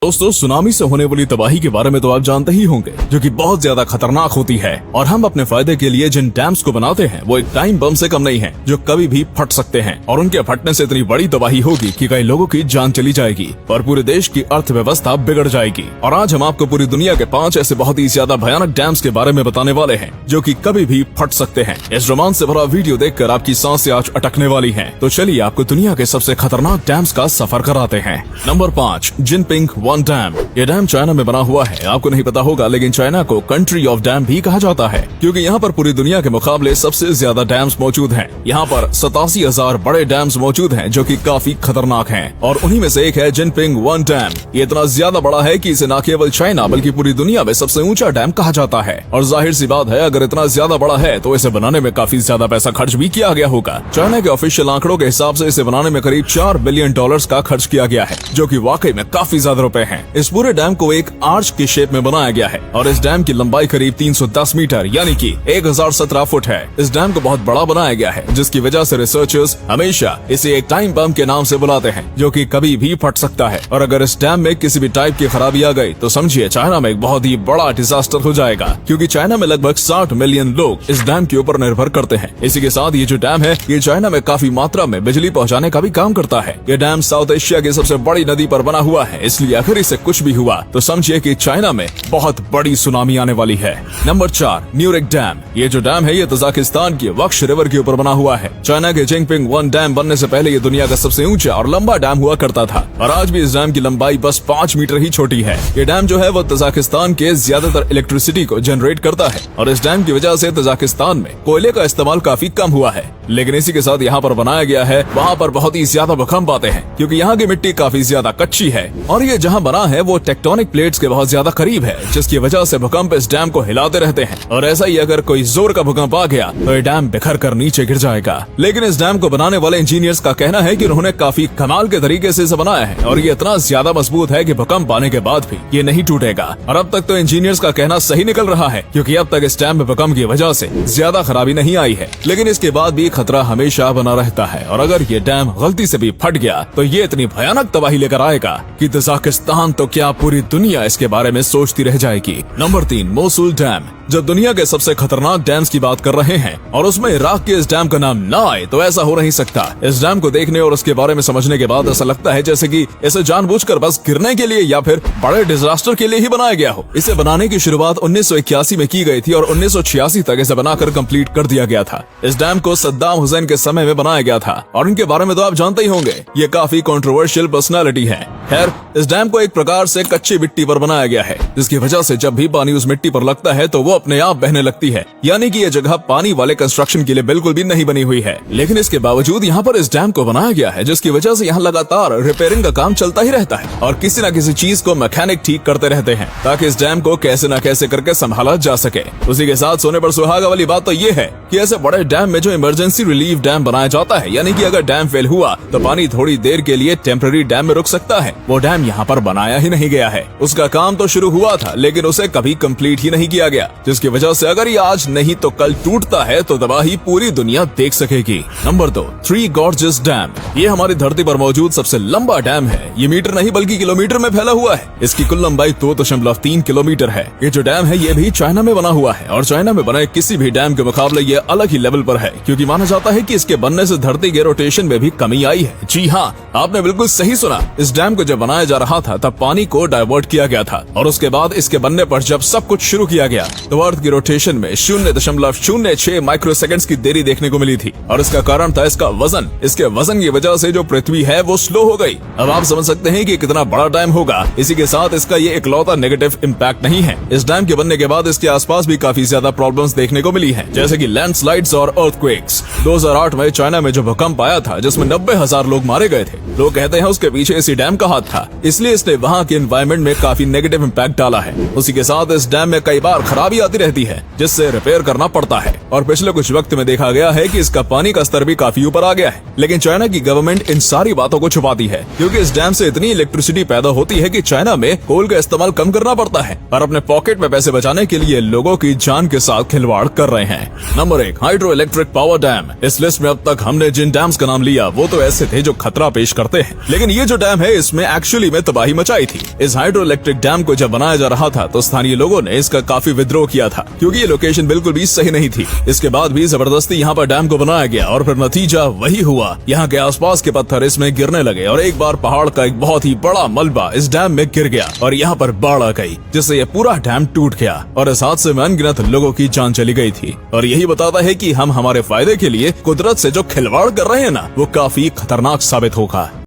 दोस्तों, सुनामी से होने वाली तबाही के बारे में तो आप जानते ही होंगे, जो कि बहुत ज्यादा खतरनाक होती है। और हम अपने फायदे के लिए जिन डैम्स को बनाते हैं वो एक टाइम बम से कम नहीं है, जो कभी भी फट सकते हैं। और उनके फटने से इतनी बड़ी तबाही होगी कि कई लोगों की जान चली जाएगी और पूरे देश की अर्थव्यवस्था बिगड़ जाएगी। और आज हम आपको पूरी दुनिया के 5 ऐसे बहुत ही ज्यादा भयानक डैम्स के बारे में बताने वाले हैं, जो कि कभी भी फट सकते हैं। इस रोमांच से भरा वीडियो देखकर आपकी सांसें आज अटकने वाली हैं। तो चलिए आपको दुनिया के सबसे खतरनाक डैम्स का सफर कराते हैं। Number 5, Jinping one dam. ये डैम चाइना में बना हुआ है। आपको नहीं पता होगा, लेकिन चाइना को कंट्री ऑफ डैम भी कहा जाता है, क्योंकि यहाँ पर पूरी दुनिया के मुकाबले सबसे ज्यादा डैम्स मौजूद हैं। यहाँ पर 87,000 बड़े डैम्स मौजूद हैं, जो कि काफी खतरनाक हैं। और उन्हीं में से एक है जिनपिंग वन डैम। ये इतना ज्यादा बड़ा है कि इसे न केवल चाइना बल्कि पूरी दुनिया में सबसे ऊंचा डैम कहा जाता है। और जाहिर सी बात है, अगर इतना ज्यादा बड़ा है तो इसे बनाने में काफी ज्यादा पैसा खर्च भी किया गया होगा। चाइना के ऑफिशियल आंकड़ों के हिसाब से इसे बनाने में करीब $4 बिलियन का खर्च किया गया है, जो कि वाकई में काफी ज्यादा रुपए हैं। इस पूरे डैम को एक आर्च की शेप में बनाया गया है और इस डैम की लंबाई करीब 310 मीटर यानी कि 1017 फुट है। इस डैम को बहुत बड़ा बनाया गया है, जिसकी वजह से रिसर्चर्स हमेशा इसे एक टाइम बम के नाम से बुलाते हैं, जो कि कभी भी फट सकता है। और अगर इस डैम में किसी भी टाइप की खराबी आ गई तो समझिए चाइना में एक बहुत ही बड़ा डिजास्टर हो जाएगा, क्योंकि चाइना में लगभग 60 मिलियन लोग इस डैम के ऊपर निर्भर करते हैं। इसी के साथ ये जो डैम है, ये चाइना में काफी मात्रा में बिजली पहुँचाने का भी काम करता है। ये डैम साउथ एशिया की सबसे बड़ी नदी पर बना हुआ है, इसलिए अगर इसे कुछ भी हुआ तो समझिए कि चाइना में बहुत बड़ी सुनामी आने वाली है। Number 4, Nurek dam. ये जो डैम है, ये तजाकिस्तान की वक्श रिवर के ऊपर बना हुआ है। चाइना के जिनपिंग वन डैम बनने से पहले ये दुनिया का सबसे ऊंचा और लंबा डैम हुआ करता था, और आज भी इस डैम की लंबाई बस 5 मीटर ही छोटी है। ये डैम जो है वो तजाकिस्तान के ज्यादातर इलेक्ट्रिसिटी को जनरेट करता है, और इस डैम की वजह से तजाकिस्तान में कोयले का इस्तेमाल काफी कम हुआ है। लेकिन इसी के साथ यहाँ पर बनाया गया है, वहाँ पर बहुत ही ज्यादा भूकंप आते हैं, क्योंकि यहाँ की मिट्टी काफी ज्यादा कच्ची है। और ये जहाँ बना है वो टेक्टोनिक प्लेट्स के बहुत ज्यादा करीब है, जिसकी वजह से भूकंप इस डैम को हिलाते रहते हैं। और ऐसा ही अगर कोई जोर का भूकंप आ गया तो ये डैम बिखर कर नीचे गिर जाएगा। लेकिन इस डैम को बनाने वाले इंजीनियर्स का कहना है कि उन्होंने काफी कमाल के तरीके से इसे बनाया है, और ये इतना ज्यादा मजबूत है कि भूकंप आने के बाद भी ये नहीं टूटेगा। और अब तक तो इंजीनियर्स का कहना सही निकल रहा है, क्योंकि अब तक इस डैम में भूकंप की वजह से ज्यादा खराबी नहीं आई है। लेकिन इसके बाद भी खतरा हमेशा बना रहता है, और अगर ये डैम गलती से भी फट गया तो ये इतनी भयानक तबाही लेकर आएगा कि तजाकिस्तान तो क्या पूरी दुनिया इसके बारे में सोचती रह जाएगी। Number 3, Mosul dam. जब दुनिया के सबसे खतरनाक डैम्स की बात कर रहे हैं और उसमें इराक के इस डैम का नाम ना आए तो ऐसा हो नहीं सकता। इस डैम को देखने और उसके बारे में समझने के बाद ऐसा लगता है जैसे कि इसे जानबूझकर बस गिरने के लिए या फिर बड़े डिजास्टर के लिए ही बनाया गया हो। इसे बनाने की शुरुआत 1981 में की गई थी और 1986 तक इसे बनाकर कंप्लीट कर दिया गया था। इस डैम को सद्दाम हुसैन के समय में बनाया गया था, और इनके बारे में तो आप जानते ही होंगे, ये काफी कंट्रोवर्शियल पर्सनालिटी है। खैर, इस डैम को एक प्रकार से कच्ची मिट्टी पर बनाया गया है, जिसकी वजह से जब भी पानी उस मिट्टी पर लगता है तो वो अपने आप बहने लगती है, यानी कि ये जगह पानी वाले कंस्ट्रक्शन के लिए बिल्कुल भी नहीं बनी हुई है। लेकिन इसके बावजूद यहाँ पर इस डैम को बनाया गया है, जिसकी वजह से यहाँ लगातार रिपेयरिंग का काम चलता ही रहता है, और किसी न किसी चीज को मैकेनिक ठीक करते रहते हैं, ताकि इस डैम को कैसे न कैसे करके संभाला जा सके। उसी के साथ सोने पर सुहागा वाली बात तो ये है कि ऐसे बड़े डैम में जो इमरजेंसी रिलीफ डैम बनाया जाता है, यानी कि अगर डैम फेल हुआ तो पानी थोड़ी देर के लिए टेम्पररी डैम में रुक सकता है, वो डैम यहाँ पर बनाया ही नहीं गया है। उसका काम तो शुरू हुआ था, लेकिन उसे कभी कंप्लीट ही नहीं किया गया, जिसकी वजह से अगर ये आज नहीं तो कल टूटता है तो तबाही पूरी दुनिया देख सकेगी। Number 2, three gorges dam. ये हमारी धरती पर मौजूद सबसे लंबा डैम है। ये मीटर नहीं बल्कि किलोमीटर में फैला हुआ है। इसकी कुल लंबाई 2.3 किलोमीटर है। ये जो डैम है ये भी चाइना में बना हुआ है, और चाइना में बने किसी भी डैम के मुकाबले ये अलग ही लेवल पर है, क्योंकि माना जाता है कि इसके बनने से धरती के रोटेशन में भी कमी आई है। जी हाँ, आपने बिल्कुल सही सुना। इस डैम को जब बनाया जा रहा था तब पानी को डाइवर्ट किया गया था, और उसके बाद इसके बनने पर जब सब कुछ शुरू किया गया तो अर्थ की रोटेशन में 0.06 माइक्रोसेकंड्स की देरी देखने को मिली थी, और इसका कारण था इसका वजन। इसके वजन की वजह से जो पृथ्वी है वो स्लो हो गई। अब आप समझ सकते हैं कि कितना बड़ा डैम होगा। इसी के साथ इसका ये इकलौता नेगेटिव इम्पैक्ट नहीं है। इस डैम के बनने के बाद इसके आसपास भी काफी ज्यादा प्रॉब्लम्स देखने को मिली हैं, जैसे कि लैंडस्लाइड्स और अर्थक्वेक्स। 2008 में चाइना में जो भूकंप आया था, जिसमें 90,000 लोग मारे गए थे, लोग कहते हैं उसके पीछे इसी डैम का हाथ था, इसलिए इसने वहाँ के एनवायरमेंट में काफी नेगेटिव इम्पैक्ट डाला है। उसी के साथ इस डैम में कई बार खराबी आती रहती है जिससे रिपेयर करना पड़ता है। और पिछले कुछ वक्त में देखा गया है कि इसका पानी का स्तर भी काफी ऊपर आ गया है। लेकिन चाइना की गवर्नमेंट इन सारी बातों को छुपाती है, क्योंकि इस डैम से इतनी इलेक्ट्रिसिटी पैदा होती है कि चाइना में कोल का इस्तेमाल कम करना पड़ता है और अपने पॉकेट में पैसे बचाने के लिए लोगों की जान के साथ खिलवाड़ कर रहे हैं। Number 1, hydro electric power dam. इस लिस्ट में अब तक हमने जिन डैम्स का नाम लिया वो तो ऐसे थे जो खतरा पेश करते हैं, लेकिन ये जो डैम है इसमें एक्चुअली में तबाही मचाई थी। इस हाइड्रो इलेक्ट्रिक डैम को जब बनाया जा रहा था तो स्थानीय लोगों ने इसका काफी विद्रोह किया था, क्योंकि ये लोकेशन बिल्कुल भी सही नहीं थी। इसके बाद भी जबरदस्ती यहाँ पर डैम को बनाया गया और फिर नतीजा वही हुआ। यहाँ के आसपास के पत्थर इसमें गिरने लगे और एक बार पहाड़ का एक बहुत ही बड़ा मलबा इस डैम में गिर गया और यहाँ पर बाढ़ आ गई, जिससे ये पूरा डैम टूट गया और इस हादसे में अनगिनत लोगों की जान चली गई थी। और यही बताता है कि हम हमारे फायदे के लिए कुदरत से जो खिलवाड़ कर रहे हैं ना, वो काफी खतरनाक साबित होगा।